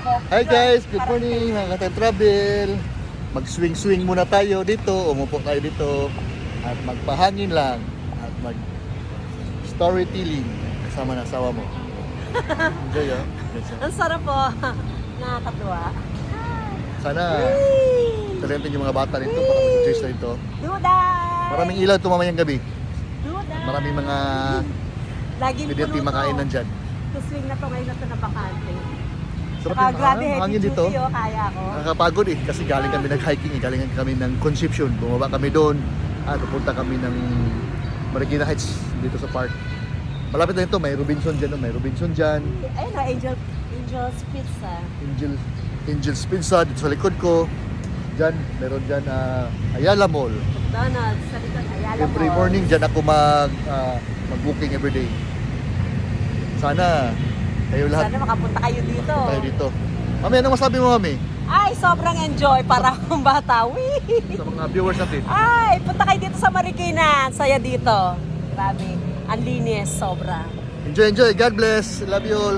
Hi guys, good morning mga ka-time travel. Mag-swing-swing muna tayo dito, umupo tayo dito at magpahangin lang at mag-storytelling kasama ng asawa mo. Enjoy oh. Ang sarap po. Nakakatuwa. Sana talentin yung mga bata dito para mag-cheers na dito. Duday! Maraming ilaw ito mamayang gabi. Duday! Maraming mga Laging pwede puno makain to. nandyan. Swing na to ngayon na to na bakante. Sarap Saka yung grabe heavy hangin duty dito. oh, kaya ko. Nakakapagod eh kasi galing kami nag-hiking eh. Galing kami ng Concepcion. Bumaba kami doon at pupunta kami ng Marikina Heights dito sa park. Malapit na ito, may Robinson dyan. May Robinson dyan. Ayun na, Angel's Pizza. Angel's Pizza dito sa likod ko. Dyan, meron dyan Ayala Mall. McDonald's, sa likod, Ayala Every Mall. morning dyan ako mag-booking everyday. Sana kayo lahat Sana makapunta kayo dito. tayo dito. Mami, anong masabi mo, Mami? Ay, sobrang enjoy para akong bata. Wee! Sa mga viewers natin. Ay, punta kayo dito sa Marikina. Saya dito. Grabe. Ang linis, sobra. Enjoy, enjoy. God bless. Love you all.